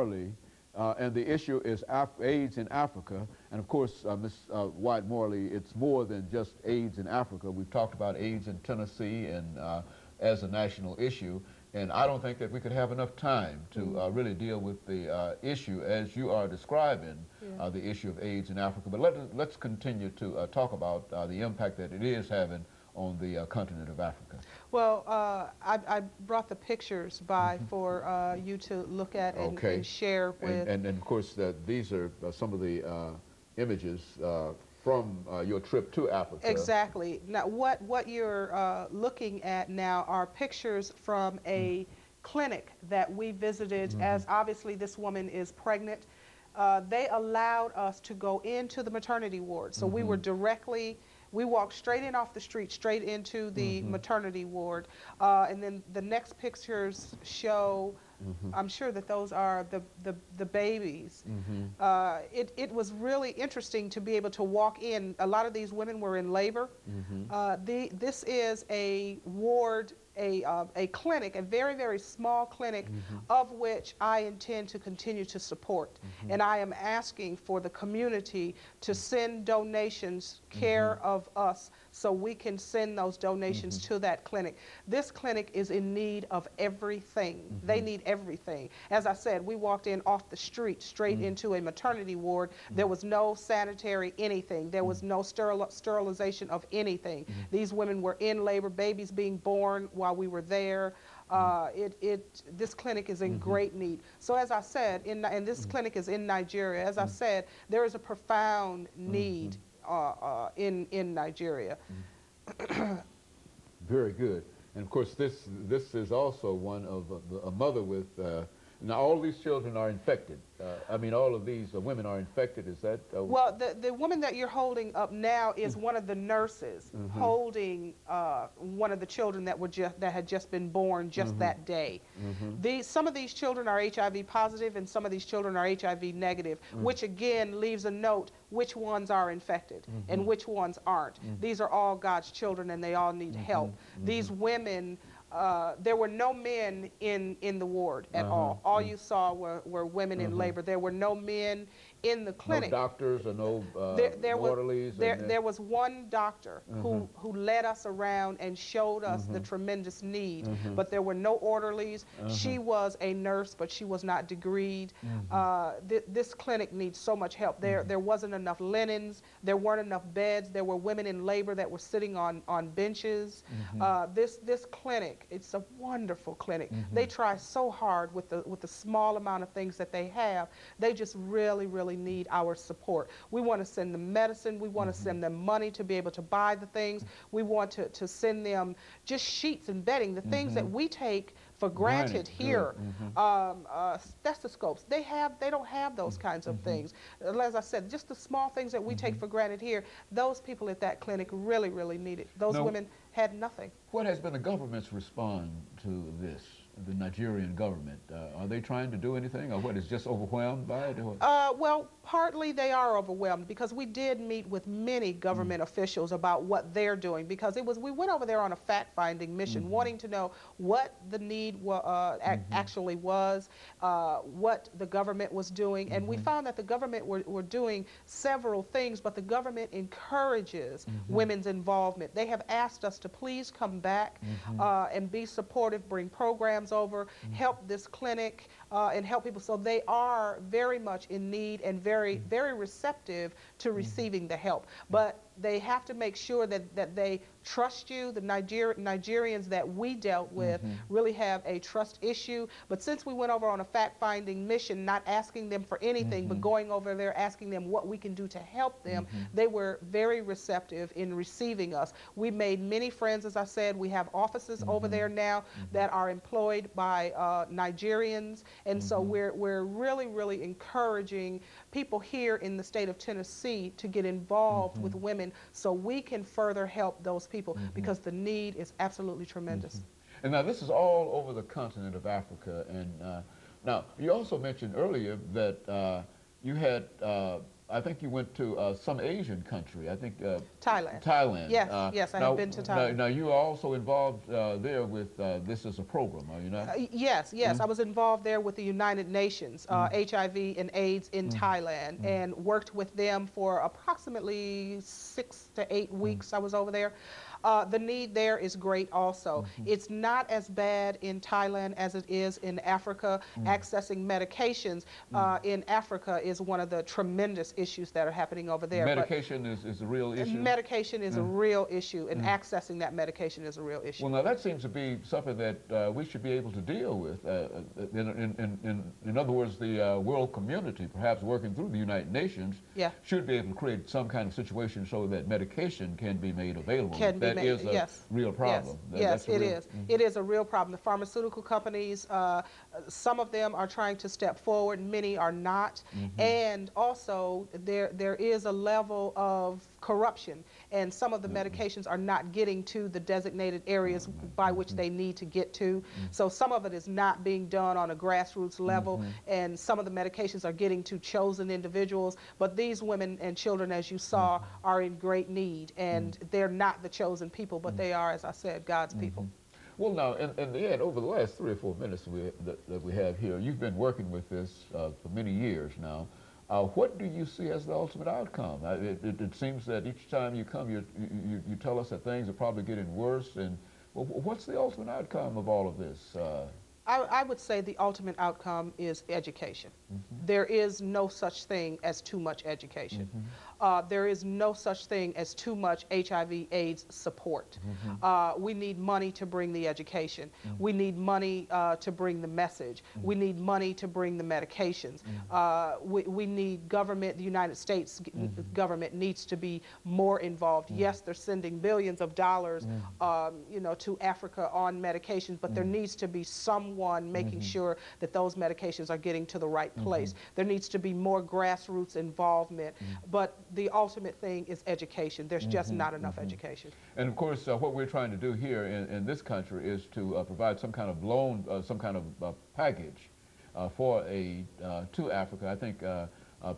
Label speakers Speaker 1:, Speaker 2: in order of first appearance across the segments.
Speaker 1: Morley, and the issue is AIDS in Africa. And of course, Ms. Wyatt-Morley, it's more than just AIDS in Africa. We've talked about AIDS in Tennessee and as a national issue. And I don't think that we could have enough time to really deal with the issue as you are describing the issue of AIDS in Africa. But let's continue to talk about the impact that it is having on the continent of Africa.
Speaker 2: Well, I brought the pictures by for you to look at and share with.
Speaker 1: And of course, these are some of the images from your trip to Africa.
Speaker 2: Exactly. Now, what you're looking at now are pictures from a clinic that we visited, as obviously this woman is pregnant. They allowed us to go into the maternity ward. So we walked straight in off the street, straight into the maternity ward. And then the next pictures show, I'm sure that those are the babies. It was really interesting to be able to walk in. A lot of these women were in labor. This is a ward, a clinic, a very, very small clinic, of which I intend to continue to support. And I am asking for the community to send donations, care of us, so we can send those donations to that clinic. This clinic is in need of everything. They need everything. As I said, we walked in off the street, straight into a maternity ward. There was no sanitary anything. There was no sterilization of anything. These women were in labor, babies being born while we were there. This clinic is in great need. So as I said, and this clinic is in Nigeria, as I said, there is a profound need in Nigeria.
Speaker 1: Very good. And of course, this is also one of a mother with, now all these children are infected. I mean, all of these women are infected. Is that?
Speaker 2: Well, the woman that you're holding up now is one of the nurses holding one of the children that had just been born just that day. Some of these children are HIV positive, and some of these children are HIV negative, which again leaves a note which ones are infected and which ones aren't. These are all God's children, and they all need help. These women. There were no men in the ward at all. All you saw were women in labor. There were no men in the clinic.
Speaker 1: No doctors or no orderlies?
Speaker 2: There was one doctor who led us around and showed us the tremendous need, but there were no orderlies. She was a nurse, but she was not degreed. This clinic needs so much help. There wasn't enough linens. There weren't enough beds. There were women in labor that were sitting on benches. This clinic, it's a wonderful clinic. They try so hard with the small amount of things that they have. They just really, really need our support. We want to send them medicine. We want to send them money to be able to buy the things. We want to send them just sheets and bedding, the things that we take for granted here. Stethoscopes, they don't have those kinds of things. As I said, just the small things that we take for granted here, those people at that clinic really, really need it. Those women had nothing.
Speaker 1: What has been the government's response to this, the Nigerian government? Are they trying to do anything, or what, is just overwhelmed by it?
Speaker 2: Well, partly they are overwhelmed, because we did meet with many government officials about what they're doing, because we went over there on a fact-finding mission, wanting to know what the need actually was, what the government was doing, and we found that the government were doing several things, but the government encourages women's involvement. They have asked us to please come back and be supportive, bring programs over, help this clinic, and help people. So they are very much in need and very, very receptive to receiving the help. But they have to make sure that they trust you. The Nigerians that we dealt with really have a trust issue. But since we went over on a fact-finding mission, not asking them for anything, but going over there asking them what we can do to help them, they were very receptive in receiving us. We made many friends, as I said. We have offices over there now that are employed by Nigerians. And so we're really, really encouraging people here in the state of Tennessee to get involved with women, so we can further help those people, because the need is absolutely tremendous.
Speaker 1: And now this is all over the continent of Africa. And now you also mentioned earlier that you had I think you went to some Asian country. I think
Speaker 2: Thailand.
Speaker 1: Thailand.
Speaker 2: Yes, yes, I have been to Thailand.
Speaker 1: Now you are also involved there with this as a program, are you not?
Speaker 2: Yes, yes, I was involved there with the United Nations, HIV and AIDS in Thailand, and worked with them for approximately 6 to 8 weeks I was over there. The need there is great also. It's not as bad in Thailand as it is in Africa. Accessing medications in Africa is one of the tremendous issues that are happening over there.
Speaker 1: Medication is a real issue?
Speaker 2: Medication is a real issue, and accessing that medication is a real issue.
Speaker 1: Well, now that seems to be something that we should be able to deal with. In other words, the world community, perhaps working through the United Nations, should be able to create some kind of situation so that medication can be made available. That is a real problem.
Speaker 2: Yes, it is. It is a real problem. The pharmaceutical companies, some of them are trying to step forward, many are not. And also, there is a level of corruption, and some of the medications are not getting to the designated areas by which they need to get to. So some of it is not being done on a grassroots level, and some of the medications are getting to chosen individuals. But these women and children, as you saw, are in great need, and they're not the chosen people, but they are, as I said, God's people.
Speaker 1: Well, now, in the end, over the last 3 or 4 minutes that we have here, you've been working with this for many years now. What do you see as the ultimate outcome? It seems that each time you come, you tell us that things are probably getting worse. And well, what's the ultimate outcome of all of this?
Speaker 2: I would say the ultimate outcome is education. There is no such thing as too much education. There is no such thing as too much HIV/AIDS support. We need money to bring the education. We need money to bring the message. We need money to bring the medications. We need government, the United States government needs to be more involved. Yes, they're sending billions of dollars you know, to Africa on medications, but there needs to be someone making sure that those medications are getting to the right place. There needs to be more grassroots involvement, but the ultimate thing is education. There's just not enough education.
Speaker 1: And of course, what we're trying to do here in this country is to provide some kind of loan, some kind of package for aid to Africa. I think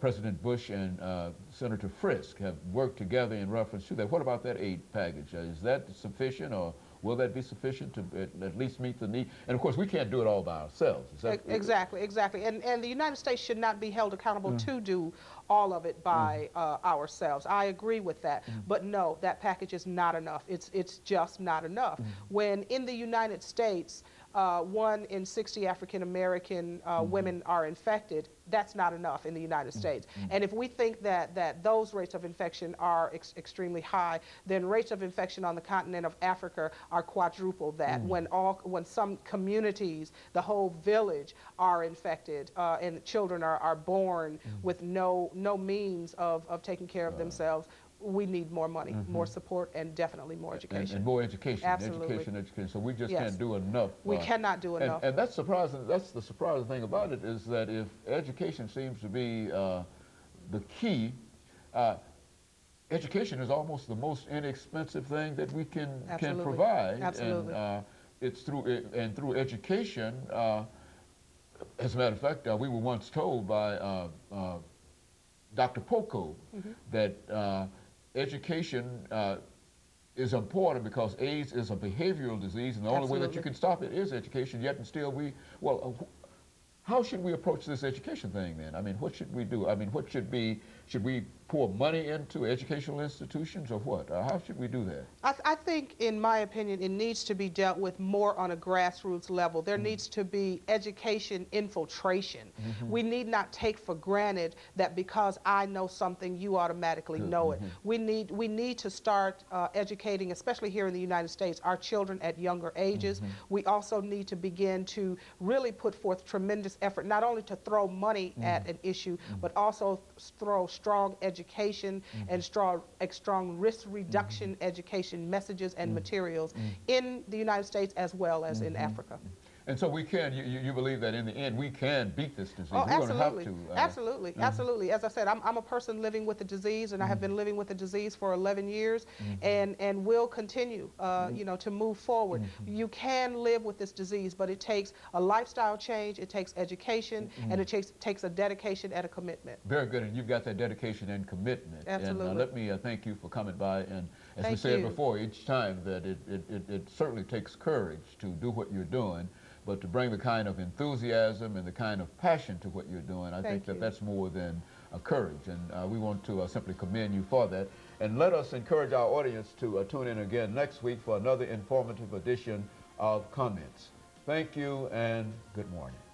Speaker 1: President Bush and Senator Frisk have worked together in reference to that. What about that aid package? Is that sufficient, or will that be sufficient to at least meet the need? And of course, we can't do it all by ourselves. Is that
Speaker 2: exactly. And the United States should not be held accountable to do all of it by ourselves. I agree with that. But no, that package is not enough. It's just not enough. When in the United States, 1 in 60 African American women are infected, that's not enough in the United States. And if we think that those rates of infection are extremely high, then rates of infection on the continent of Africa are quadruple that. When some communities, the whole village, are infected and children are born with no means of taking care of themselves, we need more money, more support, and definitely more education.
Speaker 1: And more education.
Speaker 2: Absolutely.
Speaker 1: Education. So we just can't do enough.
Speaker 2: We cannot do enough.
Speaker 1: And that's surprising. That's the surprising thing about it, is that if education seems to be the key, education is almost the most inexpensive thing that we can provide.
Speaker 2: Absolutely.
Speaker 1: And it's through education. As a matter of fact, we were once told by Dr. Poco that education is important because AIDS is a behavioral disease, and the only way that you can stop it is education. Yet and still how should we approach this education thing then? I mean, what should we do? I mean, should we pour money into educational institutions, or what? How should we do that?
Speaker 2: I think, in my opinion, it needs to be dealt with more on a grassroots level. There needs to be education infiltration. We need not take for granted that because I know something, you automatically know it. We need to start educating, especially here in the United States, our children at younger ages. We also need to begin to really put forth tremendous effort, not only to throw money at an issue, but also throw strong education and strong risk reduction education messages and materials in the United States as well as in Africa.
Speaker 1: And so we can, you believe that in the end we can beat this disease.
Speaker 2: Oh,
Speaker 1: We're going to have
Speaker 2: absolutely.
Speaker 1: to.
Speaker 2: Absolutely. Absolutely. As I said, I'm a person living with the disease, and I have been living with the disease for 11 years, and will continue, you know, to move forward. You can live with this disease, but it takes a lifestyle change, it takes education, and it takes a dedication and a commitment.
Speaker 1: Very good, and you've got that dedication and commitment.
Speaker 2: Absolutely.
Speaker 1: And let me thank you for coming by. And as we
Speaker 2: Thank
Speaker 1: said
Speaker 2: you.
Speaker 1: before, each time that it certainly takes courage to do what you're doing, but to bring the kind of enthusiasm and the kind of passion to what you're doing, I think that that's more than courage. And we want to simply commend you for that. And let us encourage our audience to tune in again next week for another informative edition of Comments. Thank you and good morning.